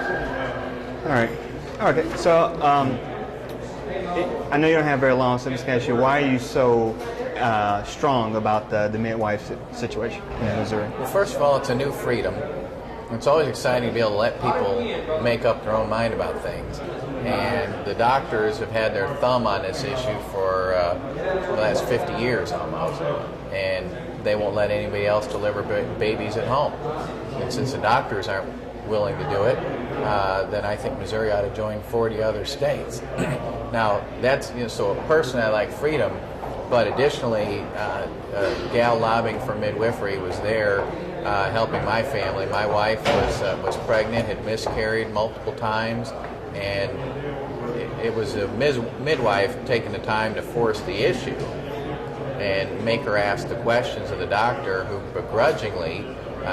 All right. Okay. So I know you don't have very long, so I'm just going to ask you, why are you so strong about the midwife situation in Missouri? Well, first of all, it's a new freedom. It's always exciting to be able to let people make up their own mind about things. And the doctors have had their thumb on this issue for the last 50 years almost. And they won't let anybody else deliver babies at home. And since the doctors aren't willing to do it, then I think Missouri ought to join 40 other states. Now, that's, so personally I like freedom, but additionally, a gal lobbying for midwifery was there helping my family. My wife was pregnant, had miscarried multiple times, and it was a midwife taking the time to force the issue and make her ask the questions of the doctor, who begrudgingly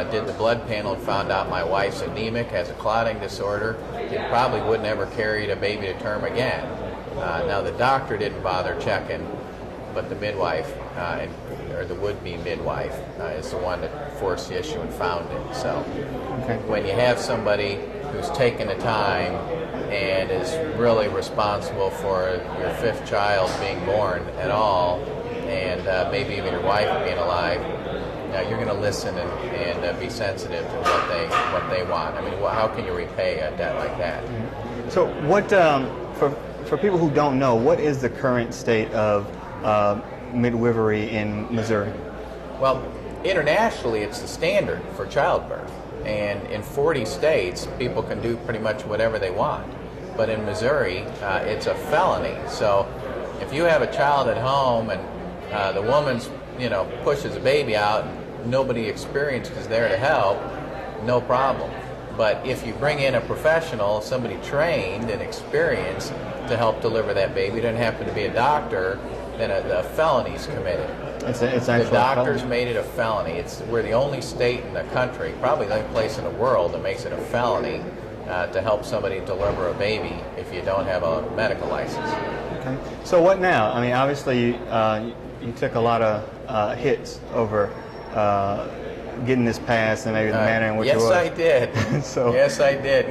did the blood panel and found out my wife's anemic, has a clotting disorder, and probably would never carry a baby to term again. Now the doctor didn't bother checking, but the midwife, or the would-be midwife, is the one that forced the issue and found it. So when you have somebody who's taken the time and is really responsible for your fifth child being born at all, and maybe even your wife being alive, you're going to listen and be sensitive to what they want. I mean, how can you repay a debt like that? So what, for people who don't know, what is the current state of midwifery in Missouri? Well, internationally, it's the standard for childbirth. And in 40 states, people can do pretty much whatever they want. But in Missouri, it's a felony. So if you have a child at home and the woman's, pushes a baby out, nobody experienced is there to help, no problem. But if you bring in a professional, somebody trained and experienced to help deliver that baby, doesn't happen to be a doctor, then a felony is committed. It's the doctors made it a felony. We're the only state in the country, probably the only place in the world, that makes it a felony to help somebody deliver a baby if you don't have a medical license. Okay. So what now? I mean, obviously you took a lot of hits over getting this passed and maybe the manner in which it was. Yes, I did. So, yes, I did.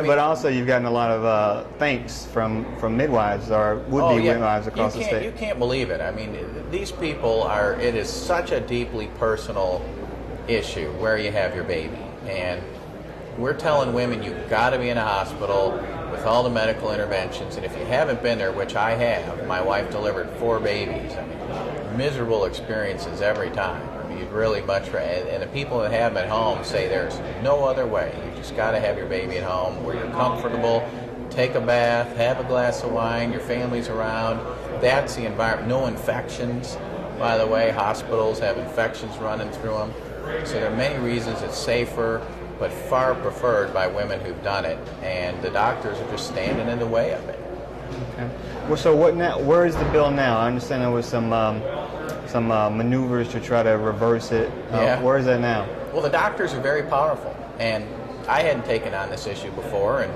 But also you've gotten a lot of thanks from midwives or would-be midwives across the state. You can't believe it. I mean, these people it is such a deeply personal issue where you have your baby. And we're telling women you've got to be in a hospital with all the medical interventions. And if you haven't been there, which I have, my wife delivered 4 babies. I mean, miserable experiences every time. You'd really much rather, and the people that have them at home say there's no other way. You just got to have your baby at home where you're comfortable, take a bath, have a glass of wine, your family's around. That's the environment. No infections, by the way. Hospitals have infections running through them. So there are many reasons it's safer, but far preferred by women who've done it. And the doctors are just standing in the way of it. Okay. Well, so what now? Where is the bill now? I understand there was some maneuvers to try to reverse it. Where is that now? Well, the doctors are very powerful, and I hadn't taken on this issue before. And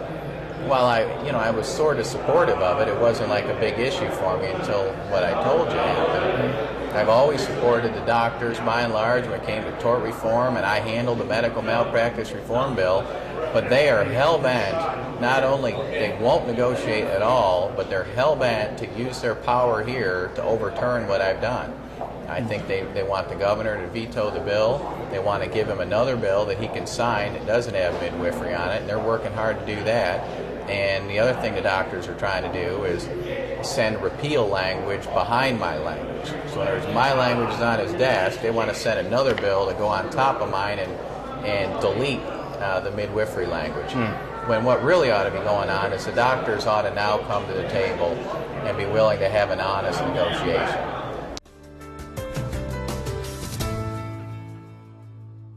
while I was sort of supportive of it, it wasn't like a big issue for me until what I told you happened. I've always supported the doctors by and large when it came to tort reform, and I handled the medical malpractice reform bill. But they are hell-bent, not only they won't negotiate at all, but they're hell-bent to use their power here to overturn what I've done. I think they want the governor to veto the bill. They want to give him another bill that he can sign that doesn't have midwifery on it, and they're working hard to do that. And the other thing the doctors are trying to do is send repeal language behind my language. So in other words, my language is on his desk. They want to send another bill to go on top of mine and delete the midwifery language. When what really ought to be going on is the doctors ought to now come to the table and be willing to have an honest negotiation.